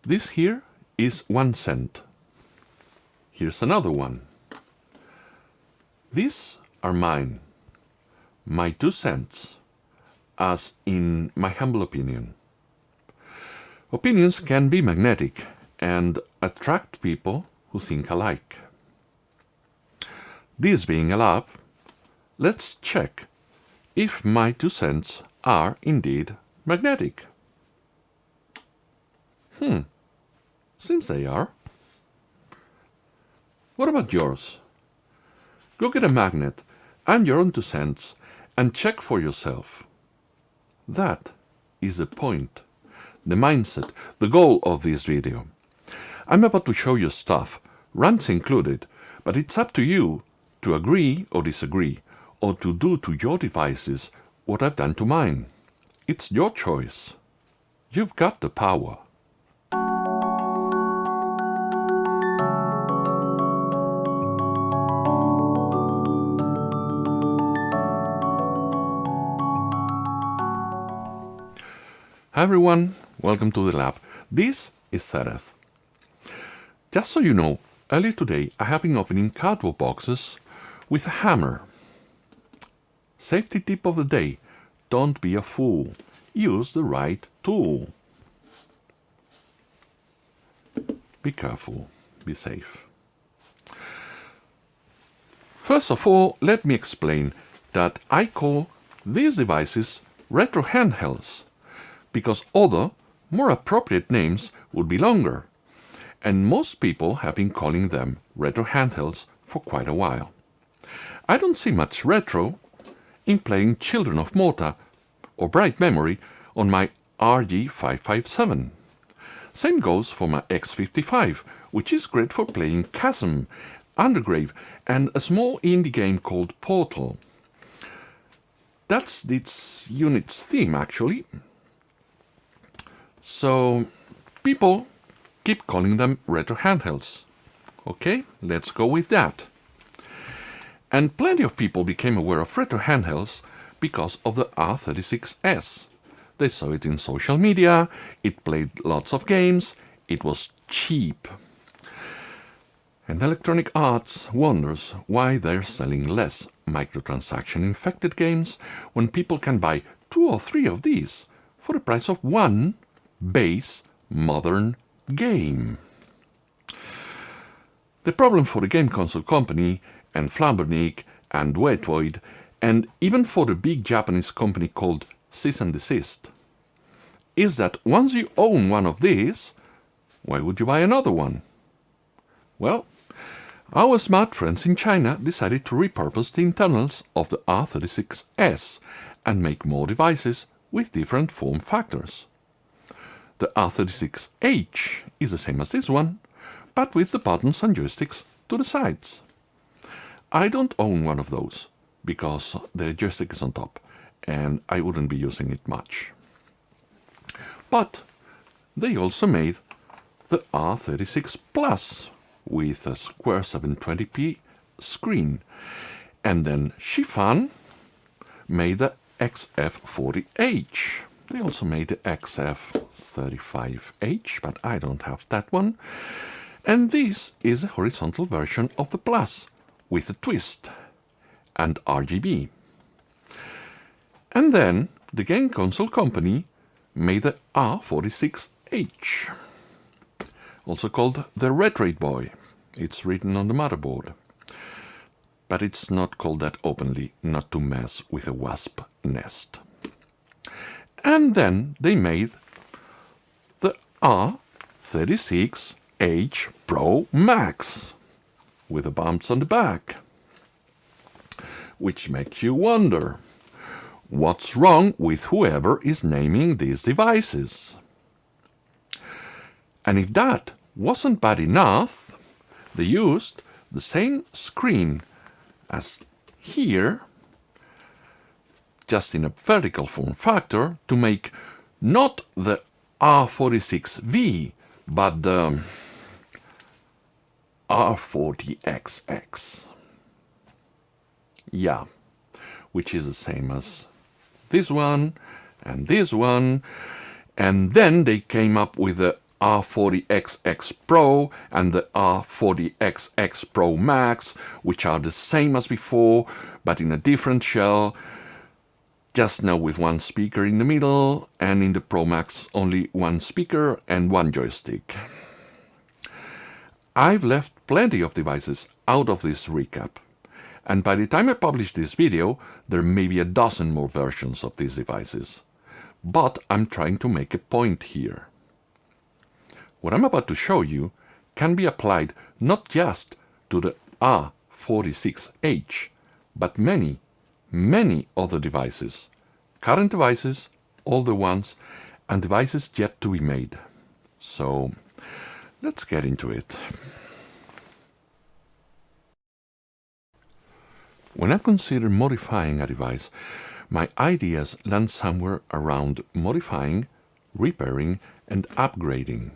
This here is 1 cent. Here's another one. These are mine. My 2 cents, as in my humble opinion. Opinions can be magnetic and attract people who think alike. This being a lab, let's check if my 2 cents are indeed magnetic. Seems they are. What about yours? Go get a magnet and your own 2 cents and check for yourself. That is the point, the mindset, the goal of this video. I'm about to show you stuff, rants included, but it's up to you to agree or disagree, or to do to your devices what I've done to mine. It's your choice. You've got the power. Hi everyone, welcome to the lab. This is Sereth. Just so you know, earlier today I have been opening cardboard boxes with a hammer. Safety tip of the day, don't be a fool. Use the right tool. Be careful, be safe. First of all, let me explain that I call these devices retro handhelds, because other, more appropriate names would be longer, and most people have been calling them retro handhelds for quite a while. I don't see much retro in playing Children of Morta or Bright Memory on my RG557. Same goes for my X55, which is great for playing Chasm, Undergrave, and a small indie game called Portal. That's its unit's theme, actually. So, people keep calling them retro handhelds. Okay, let's go with that. And plenty of people became aware of retro handhelds because of the R36S. They saw it in social media, it played lots of games, it was cheap. And Electronic Arts wonders why they're selling less microtransaction-infected games when people can buy 2 or 3 of these for the price of 1 base modern game. The problem for the game console company and Flambernick and Wetoid, and even for the big Japanese company called Cease and Desist, is that once you own one of these, why would you buy another one? Well, our smart friends in China decided to repurpose the internals of the R36S and make more devices with different form factors. The R36H is the same as this one, but with the buttons and joysticks to the sides. I don't own one of those, because the joystick is on top, and I wouldn't be using it much. But they also made the R36 Plus, with a square 720p screen, and then Shifan made the XF40H. They also made the XF35H, but I don't have that one. And this is a horizontal version of the Plus, with a twist and RGB. And then the game console company made the R46H, also called the Retroid Boy. It's written on the motherboard. But it's not called that openly, not to mess with a wasp nest. And then they made the R36H Pro Max with the bumps on the back, which makes you wonder, what's wrong with whoever is naming these devices? And if that wasn't bad enough, they used the same screen as here, just in a vertical form factor, to make not the R46V, but the R40XX. Yeah, which is the same as this one, and then they came up with the R40XX Pro and the R40XX Pro Max, which are the same as before, but in a different shell, just now with one speaker in the middle, and in the Pro Max only one speaker and one joystick. I've left plenty of devices out of this recap, and by the time I publish this video, there may be a dozen more versions of these devices. But I'm trying to make a point here. What I'm about to show you can be applied not just to the R46H, but many, many other devices. Current devices, older ones, and devices yet to be made. So, let's get into it. When I consider modifying a device, my ideas land somewhere around modifying, repairing, and upgrading.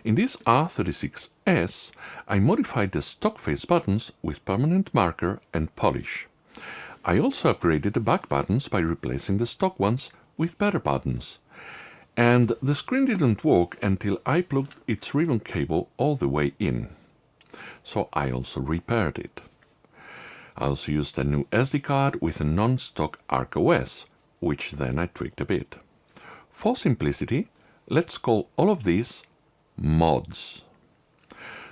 In this R36S, I modified the stock face buttons with permanent marker and polish. I also upgraded the back buttons by replacing the stock ones with better buttons. And the screen didn't work until I plugged its ribbon cable all the way in. So I also repaired it. I also used a new SD card with a non-stock ArcOS, which then I tweaked a bit. For simplicity, let's call all of these mods.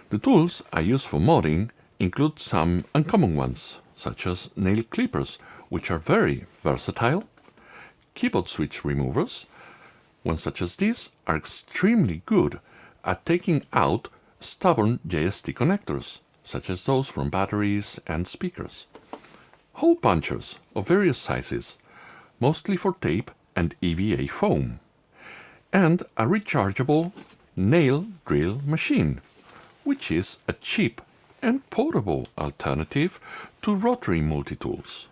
The tools I use for modding include some uncommon ones, such as nail clippers, which are very versatile, keyboard switch removers. Ones such as these are extremely good at taking out stubborn JST connectors, such as those from batteries and speakers. Hole punchers of various sizes, mostly for tape and EVA foam. And a rechargeable nail drill machine, which is a cheap and portable alternative to rotary multi-tools.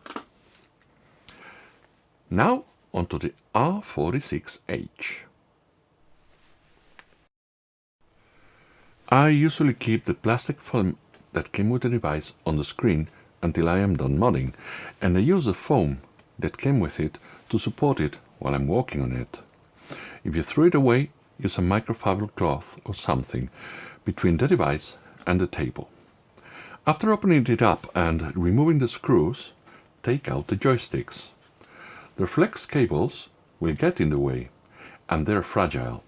Now onto the R46H. I usually keep the plastic film that came with the device on the screen until I am done modding, and I use the foam that came with it to support it while I'm working on it. If you throw it away, use a microfiber cloth or something between the device and the table. After opening it up and removing the screws, take out the joysticks. The flex cables will get in the way, and they're fragile.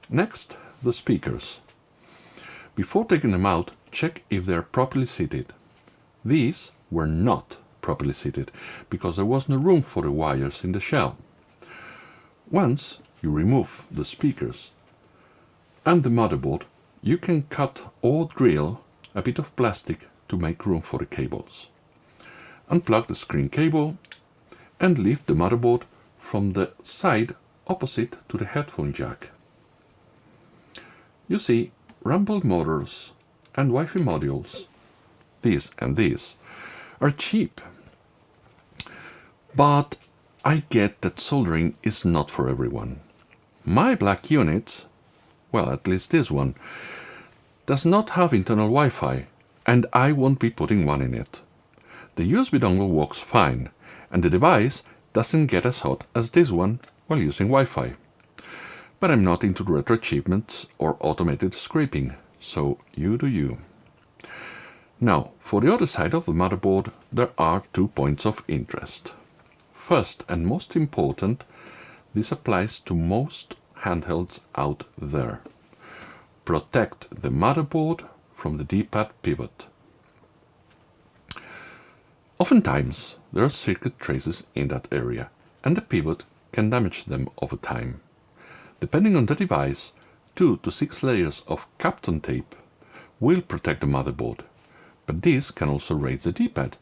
Next, the speakers. Before taking them out, check if they're properly seated. These were not properly seated because there was no room for the wires in the shell. Once you remove the speakers and the motherboard, you can cut or drill a bit of plastic to make room for the cables. Unplug the screen cable and lift the motherboard from the side opposite to the headphone jack. You see, rumble motors and Wi-Fi modules, these and these, are cheap. But I get that soldering is not for everyone. My black unit, well, at least this one, does not have internal Wi-Fi, and I won't be putting one in it. The USB dongle works fine, and the device doesn't get as hot as this one while using Wi-Fi. But I'm not into retro achievements or automated scraping, so you do you. Now, for the other side of the motherboard, there are 2 points of interest. First and most important, this applies to most handhelds out there. Protect the motherboard from the D-pad pivot. Oftentimes, there are circuit traces in that area, and the pivot can damage them over time. Depending on the device, 2 to 6 layers of Kapton tape will protect the motherboard, but this can also raise the D-pad,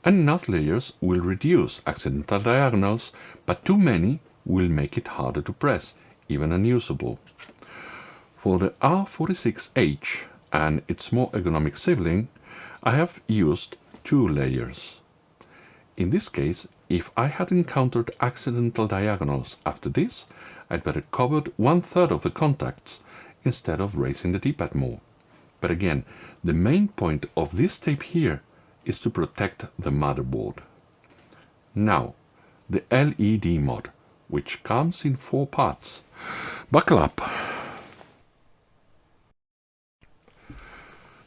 and enough layers will reduce accidental diagonals, but too many will make it harder to press, even unusable. For the R46H and its more ergonomic sibling, I have used 2 layers. In this case, if I had encountered accidental diagonals after this, I'd better covered 1/3 of the contacts instead of raising the D-pad more. But again, the main point of this tape here is to protect the motherboard. Now, the LED mod, which comes in 4 parts. Buckle up!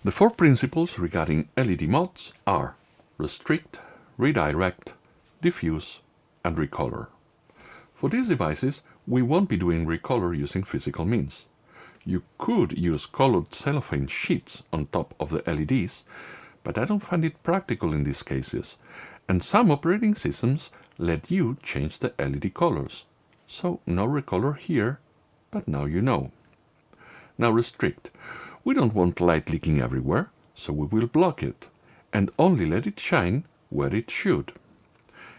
The four principles regarding LED mods are restrict, redirect, diffuse, and recolor. For these devices, we won't be doing recolor using physical means. You could use colored cellophane sheets on top of the LEDs, but I don't find it practical in these cases, and some operating systems let you change the LED colors. So no recolor here, but now you know. Now restrict. We don't want light leaking everywhere, so we will block it, and only let it shine where it should.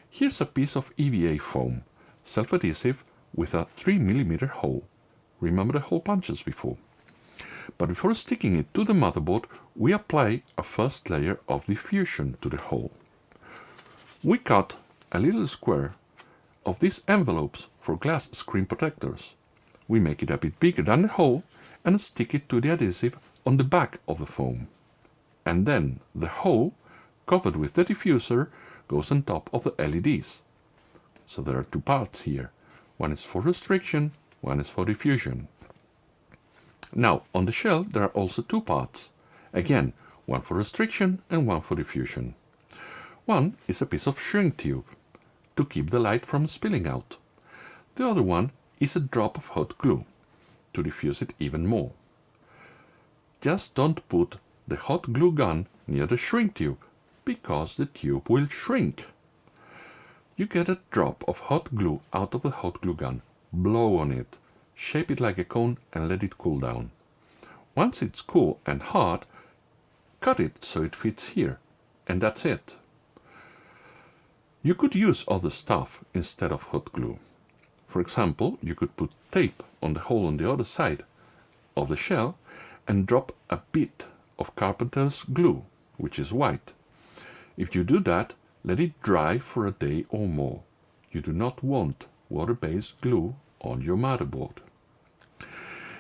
Here's a piece of EVA foam, self-adhesive with a 3 mm hole. Remember the hole punches before. But before sticking it to the motherboard, we apply a first layer of diffusion to the hole. We cut a little square of these envelopes for glass screen protectors. We make it a bit bigger than the hole and stick it to the adhesive on the back of the foam. And then the hole, covered with the diffuser, goes on top of the LEDs. So there are two parts here. One is for restriction, one is for diffusion. Now, on the shell there are also two parts. Again, one for restriction and one for diffusion. One is a piece of shrink tube to keep the light from spilling out. The other one is a drop of hot glue to diffuse it even more. Just don't put the hot glue gun near the shrink tube, because the tube will shrink. You get a drop of hot glue out of the hot glue gun, blow on it, shape it like a cone and let it cool down. Once it's cool and hard, cut it so it fits here, and that's it. You could use other stuff instead of hot glue. For example, you could put tape on the hole on the other side of the shell and drop a bit of carpenter's glue, which is white. If you do that, let it dry for a day or more. You do not want water-based glue on your motherboard.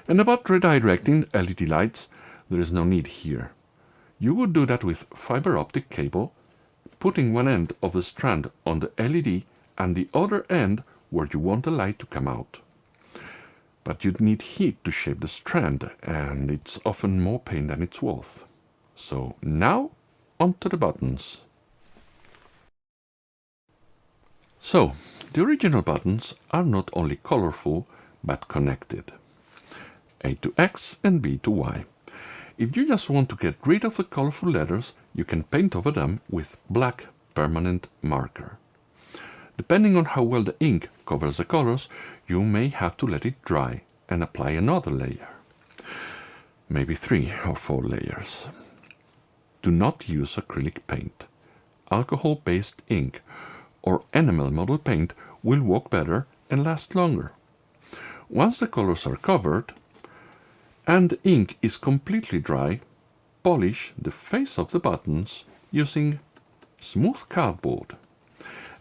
And about redirecting LED lights, there is no need here. You would do that with fiber optic cable, putting one end of the strand on the LED and the other end where you want the light to come out. But you'd need heat to shape the strand, and it's often more pain than it's worth. So now, onto the buttons. So, the original buttons are not only colorful, but connected. A to X and B to Y. If you just want to get rid of the colorful letters, you can paint over them with black permanent marker. Depending on how well the ink covers the colors, you may have to let it dry and apply another layer. Maybe 3 or 4 layers. Do not use acrylic paint. Alcohol-based ink or enamel model paint will work better and last longer. Once the colors are covered and the ink is completely dry, polish the face of the buttons using smooth cardboard.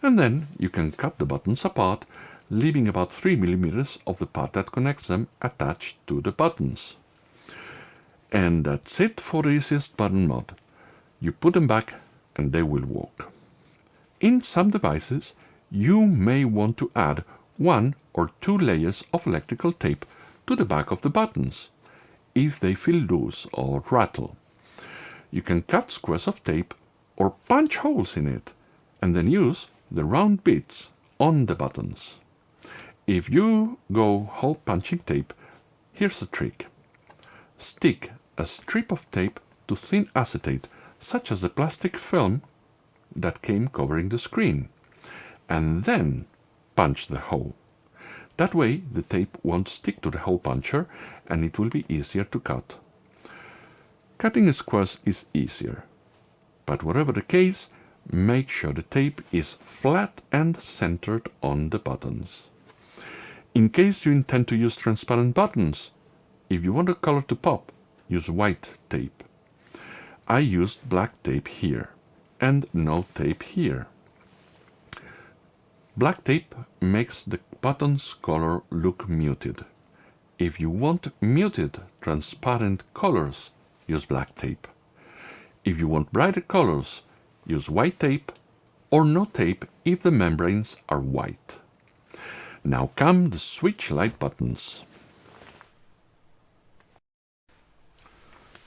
And then you can cut the buttons apart, leaving about 3 mm of the part that connects them attached to the buttons. And that's it for the easiest button mod. You put them back and they will work. In some devices, you may want to add 1 or 2 layers of electrical tape to the back of the buttons, if they feel loose or rattle. You can cut squares of tape or punch holes in it, and then use the round bits on the buttons. If you go hole punching tape, here's a trick. Stick a strip of tape to thin acetate, such as the plastic film that came covering the screen, and then punch the hole. That way the tape won't stick to the hole puncher and it will be easier to cut. Cutting squares is easier, but whatever the case, make sure the tape is flat and centered on the buttons. In case you intend to use transparent buttons, if you want the color to pop, use white tape. I used black tape here and no tape here. Black tape makes the button's color look muted. If you want muted, transparent colors, use black tape. If you want brighter colors, use white tape or no tape if the membranes are white. Now come the switch light buttons.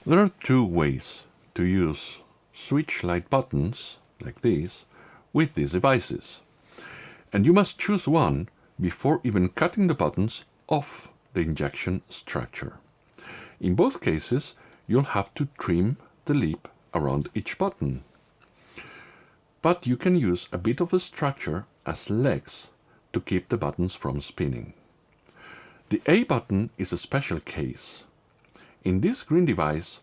There are two ways to use switch light buttons, like this, with these devices. And you must choose one before even cutting the buttons off the injection structure. In both cases, you'll have to trim the lip around each button. But you can use a bit of the structure as legs to keep the buttons from spinning. The A button is a special case. In this green device,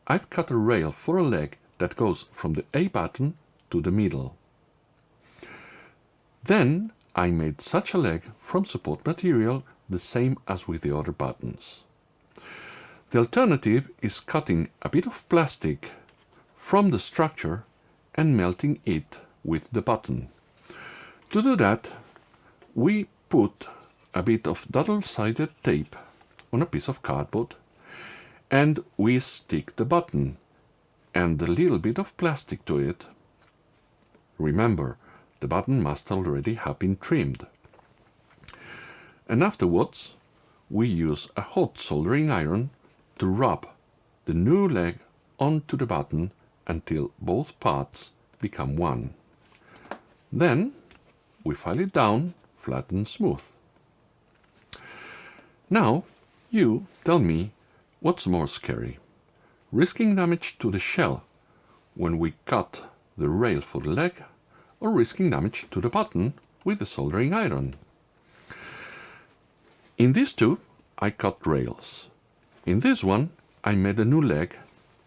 I've cut a rail for a leg that goes from the A button to the middle. Then I made such a leg from support material the same as with the other buttons. The alternative is cutting a bit of plastic from the structure and melting it with the button. To do that, we put a bit of double-sided tape on a piece of cardboard and we stick the button and a little bit of plastic to it. Remember, the button must already have been trimmed. And afterwards, we use a hot soldering iron to rub the new leg onto the button until both parts become one. Then we file it down flat and smooth. Now, you tell me what's more scary, risking damage to the shell when we cut the rail for the leg, or risking damage to the button with the soldering iron. In these two, I cut rails. In this one, I made a new leg,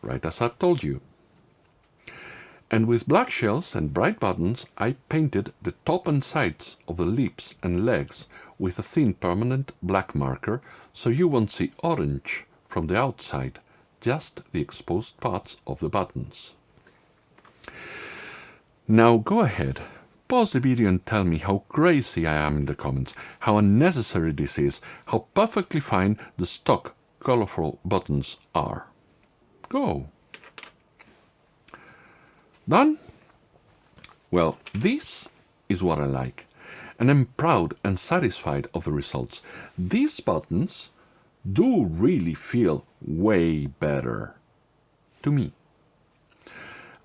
right as I've told you. And with black shells and bright buttons, I painted the top and sides of the lips and legs with a thin permanent black marker, so you won't see orange from the outside, just the exposed parts of the buttons. Now go ahead, pause the video and tell me how crazy I am in the comments, how unnecessary this is, how perfectly fine the stock colorful buttons are. Go! Done? Well, this is what I like, and I'm proud and satisfied of the results. These buttons do really feel way better to me.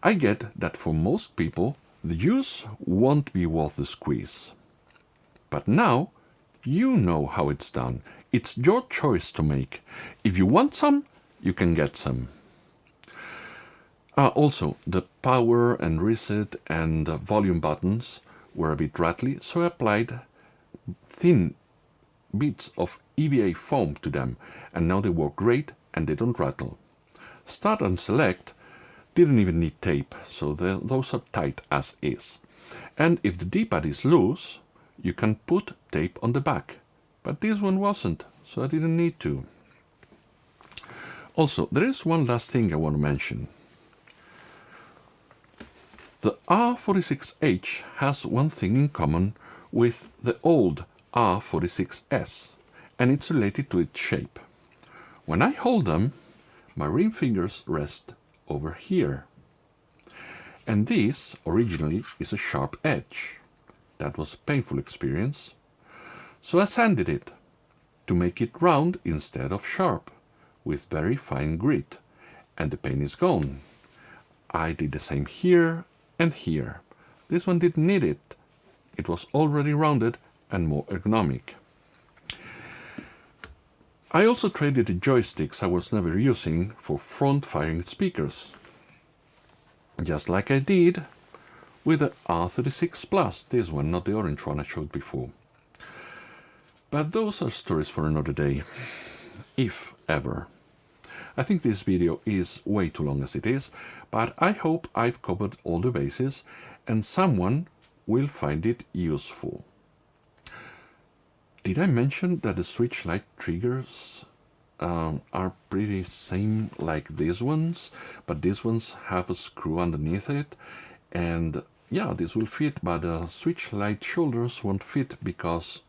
I get that for most people, the use won't be worth the squeeze. But now, you know how it's done. It's your choice to make. If you want some, you can get some. Also, the power and reset and volume buttons were a bit rattly, so I applied thin bits of EVA foam to them, and now they work great and they don't rattle. Start and select didn't even need tape, so those are tight as is. And if the D-pad is loose, you can put tape on the back, but this one wasn't, so I didn't need to. Also, there is one last thing I want to mention. The R46H has one thing in common with the old R46S, and it's related to its shape. When I hold them, my ring fingers rest over here. And this originally is a sharp edge. That was a painful experience. So I sanded it to make it round instead of sharp, with very fine grit, and the pain is gone. I did the same here and here. This one didn't need it. It was already rounded and more ergonomic. I also traded the joysticks I was never using for front-firing speakers, just like I did with the R36 Plus, this one, not the orange one I showed before. But those are stories for another day, if ever. I think this video is way too long as it is, but I hope I've covered all the bases and someone will find it useful. Did I mention that the switch light triggers are pretty same like these ones, but these ones have a screw underneath it, and yeah, this will fit, but the switch light shoulders won't fit because